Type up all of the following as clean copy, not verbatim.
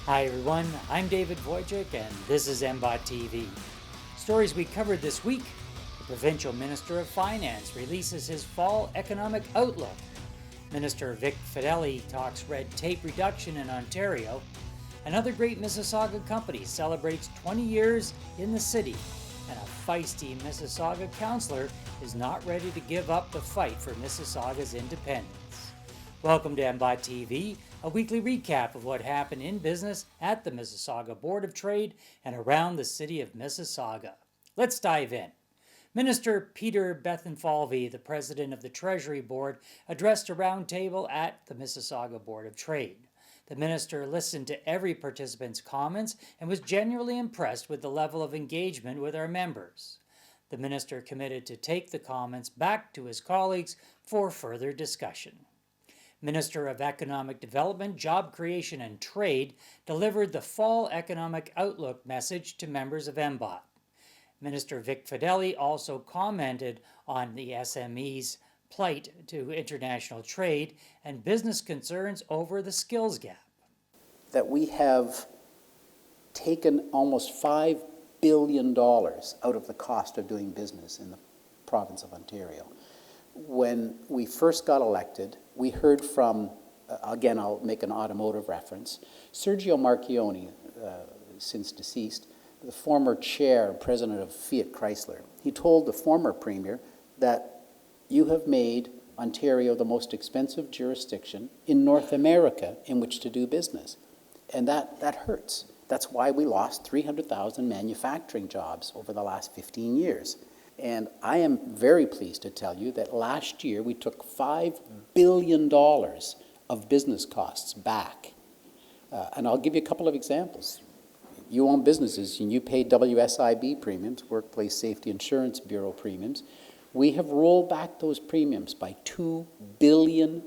Hi everyone, I'm David Wojcik and this is MBOT TV. Stories we covered this week: the Provincial Minister of Finance releases his fall economic outlook. Minister Vic Fedeli talks red tape reduction in Ontario. Another great Mississauga company celebrates 20 years in the city. And a feisty Mississauga councillor is not ready to give up the fight for Mississauga's independence. Welcome to MBOT TV, a weekly recap of what happened in business at the Mississauga Board of Trade and around the city of Mississauga. Let's dive in. Minister Peter Bethlenfalvy, the president of the Treasury Board, addressed a roundtable at the Mississauga Board of Trade. The minister listened to every participant's comments and was genuinely impressed with the level of engagement with our members. The minister committed to take the comments back to his colleagues for further discussion. Minister of Economic Development, Job Creation and Trade delivered the Fall Economic Outlook message to members of MBOT. Minister Vic Fedeli also commented on the SME's plight to international trade and business concerns over the skills gap. That we have taken almost $5 billion out of the cost of doing business in the province of Ontario. When we first got elected, we heard from, again, I'll make an automotive reference, Sergio Marchionne, since deceased, the former chair and president of Fiat Chrysler. He told the former premier that you have made Ontario the most expensive jurisdiction in North America in which to do business. And that hurts. That's why we lost 300,000 manufacturing jobs over the last 15 years. And I am very pleased to tell you that last year we took $5 billion of business costs back. And I'll give you a couple of examples. You own businesses and you pay WSIB premiums, Workplace Safety Insurance Bureau premiums. We have rolled back those premiums by $2 billion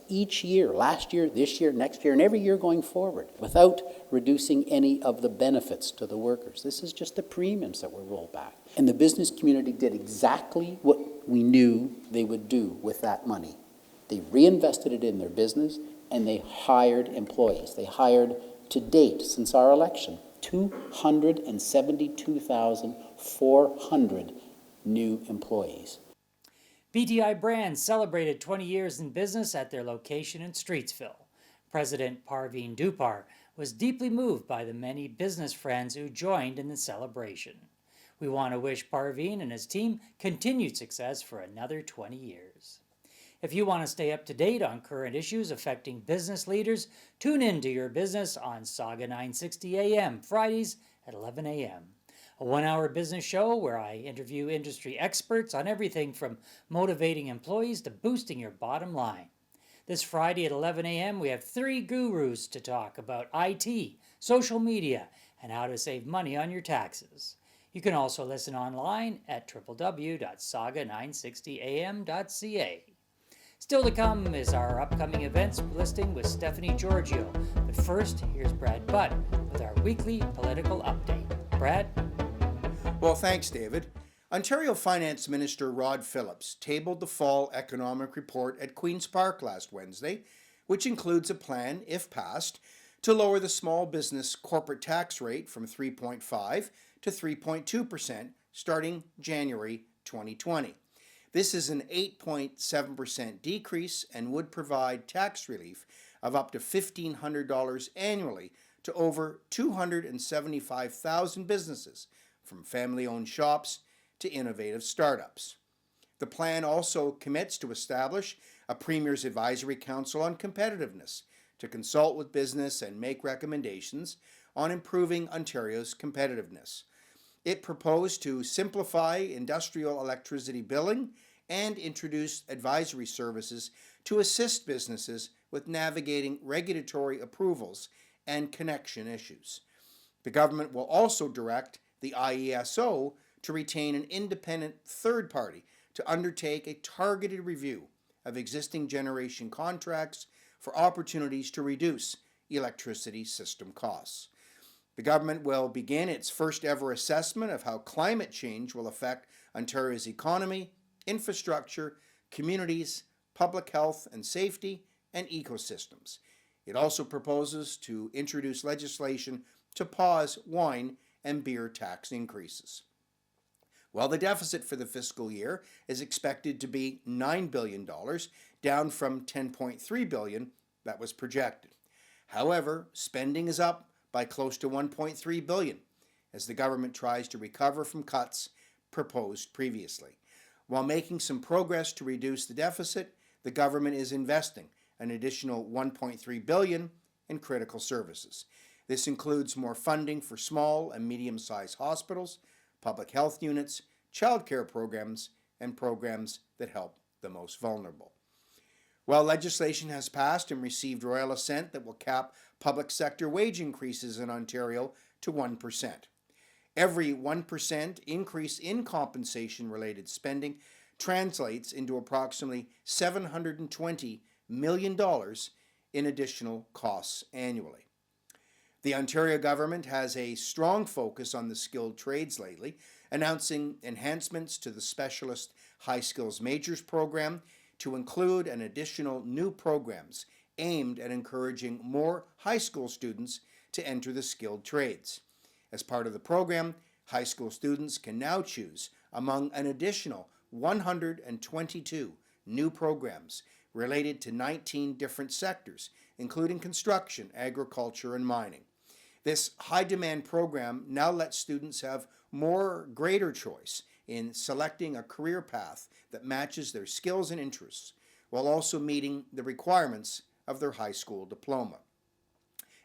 each year, last year, this year, next year, and every year going forward, without reducing any of the benefits to the workers. This is just the premiums that were rolled back. And the business community did exactly what we knew they would do with that money. They reinvested it in their business and they hired employees. They hired, to date, since our election, 272,400 new employees. BTI Brands celebrated 20 years in business at their location in Streetsville. President Parveen Dupar was deeply moved by the many business friends who joined in the celebration. We want to wish Parveen and his team continued success for another 20 years. If you want to stay up to date on current issues affecting business leaders, tune in to Your Business on Saga 960 AM, Fridays at 11 a.m. A one-hour business show where I interview industry experts on everything from motivating employees to boosting your bottom line. This Friday at 11 a.m. we have 3 gurus to talk about IT, social media, and how to save money on your taxes. You can also listen online at www.saga960am.ca. Still to come is our upcoming events listing with Stephanie Giorgio. But first, here's Brad Butt with our weekly political update. Brad? Well, thanks, David. Ontario Finance Minister Rod Phillips tabled the Fall Economic Report at Queen's Park last Wednesday, which includes a plan, if passed, to lower the small business corporate tax rate from 3.5% to 3.2% starting January 2020. This is an 8.7% decrease and would provide tax relief of up to $1,500 annually to over 275,000 businesses, from family-owned shops to innovative startups. The plan also commits to establish a Premier's Advisory Council on Competitiveness to consult with business and make recommendations on improving Ontario's competitiveness. It proposed to simplify industrial electricity billing and introduce advisory services to assist businesses with navigating regulatory approvals and connection issues. The government will also direct the IESO to retain an independent third party to undertake a targeted review of existing generation contracts for opportunities to reduce electricity system costs. The government will begin its first ever assessment of how climate change will affect Ontario's economy, infrastructure, communities, public health and safety, and ecosystems. It also proposes to introduce legislation to pause wine and beer tax increases. While the deficit for the fiscal year is expected to be $9 billion, down from $10.3 billion that was projected. However, spending is up by close to $1.3 billion as the government tries to recover from cuts proposed previously. While making some progress to reduce the deficit, the government is investing an additional $1.3 billion in critical services. This includes more funding for small and medium-sized hospitals, public health units, childcare programs, and programs that help the most vulnerable. While legislation has passed and received royal assent that will cap public sector wage increases in Ontario to 1%. Every 1% increase in compensation-related spending translates into approximately $720 million in additional costs annually. The Ontario government has a strong focus on the skilled trades lately, announcing enhancements to the Specialist High Skills Majors program to include an additional new programs aimed at encouraging more high school students to enter the skilled trades. As part of the program, high school students can now choose among an additional 122 new programs related to 19 different sectors, including construction, agriculture, and mining. This high-demand program now lets students have greater choice in selecting a career path that matches their skills and interests, while also meeting the requirements of their high school diploma.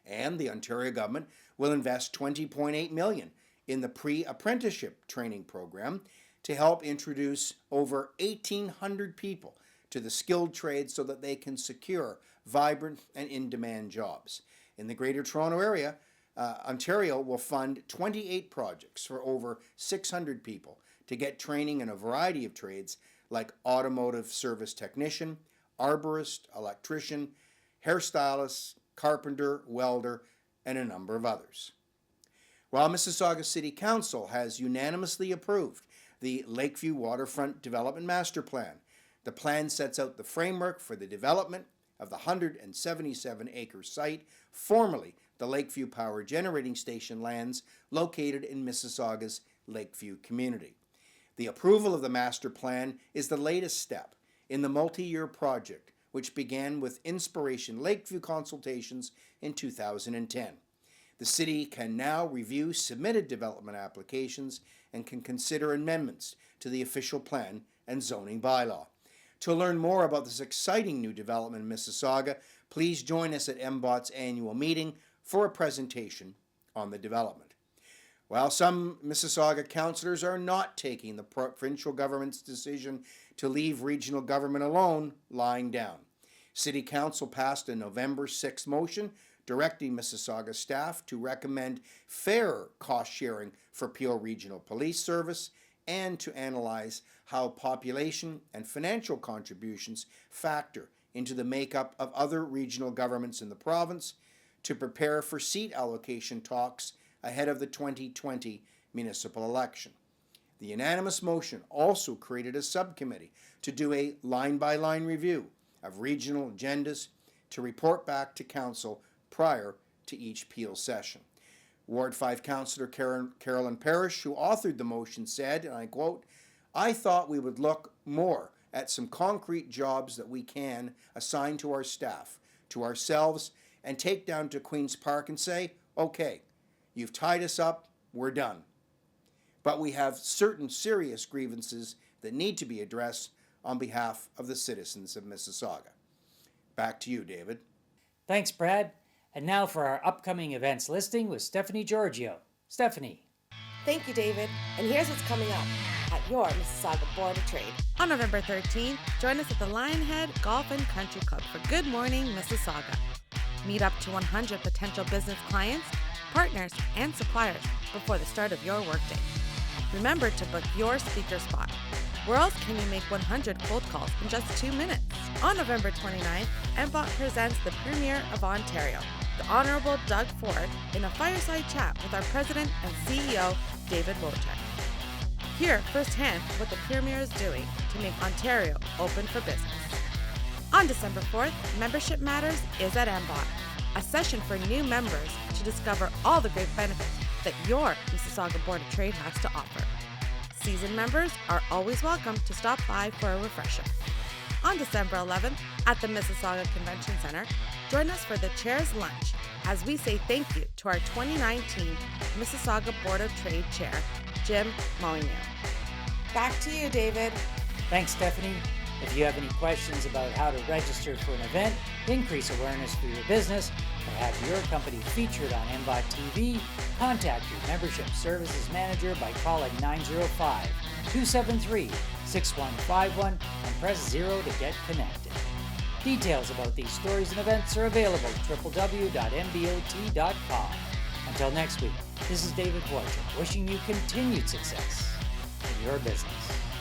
And the Ontario government will invest $20.8 million in the pre-apprenticeship training program to help introduce over 1,800 people to the skilled trades so that they can secure vibrant and in-demand jobs. In the Greater Toronto Area, Ontario will fund 28 projects for over 600 people to get training in a variety of trades like automotive service technician, arborist, electrician, hairstylist, carpenter, welder, and a number of others. While Mississauga City Council has unanimously approved the Lakeview Waterfront Development Master Plan, the plan sets out the framework for the development of the 177-acre site, formerly the Lakeview Power Generating Station lands located in Mississauga's Lakeview community. The approval of the master plan is the latest step in the multi-year project, which began with Inspiration Lakeview consultations in 2010. The city can now review submitted development applications and can consider amendments to the official plan and zoning bylaw. To learn more about this exciting new development in Mississauga, please join us at MBOT's annual meeting for a presentation on the development. While some Mississauga councillors are not taking the provincial government's decision to leave regional government alone lying down, City Council passed a November 6 motion directing Mississauga staff to recommend fair cost sharing for Peel Regional Police Service and to analyze how population and financial contributions factor into the makeup of other regional governments in the province to prepare for seat allocation talks ahead of the 2020 municipal election. The unanimous motion also created a subcommittee to do a line-by-line review of regional agendas to report back to Council prior to each Peel session. Ward 5 Councillor Carolyn Parrish, who authored the motion, said, and I quote, "I thought we would look more at some concrete jobs that we can assign to our staff, to ourselves, and take down to Queen's Park and say, okay, you've tied us up, we're done. But we have certain serious grievances that need to be addressed on behalf of the citizens of Mississauga." Back to you, David. Thanks, Brad. And now for our upcoming events listing with Stephanie Giorgio. Stephanie. Thank you, David. And here's what's coming up at your Mississauga Board of Trade. On November 13th, join us at the Lionhead Golf and Country Club for Good Morning Mississauga. Meet up to 100 potential business clients, partners, and suppliers before the start of your workday. Remember to book your speaker spot. Where else can you make 100 cold calls in just 2 minutes? On November 29th, MBOT presents the Premier of Ontario, the Honourable Doug Ford, in a fireside chat with our President and CEO, David Wojcik. Hear firsthand what the Premier is doing to make Ontario open for business. On December 4th, Membership Matters is at MBOT. a session for new members to discover all the great benefits that your Mississauga Board of Trade has to offer. Seasoned members are always welcome to stop by for a refresher. On December 11th at the Mississauga Convention Center, join us for the Chair's Lunch as we say thank you to our 2019 Mississauga Board of Trade Chair, Jim Molyneux. Back to you, David. Thanks, Stephanie. If you have any questions about how to register for an event, increase awareness for your business, or have your company featured on MBOT TV, contact your membership services manager by calling 905-273-6151 and press 0 to get connected. Details about these stories and events are available at www.mbot.com. Until next week, this is David Wojcik wishing you continued success in your business.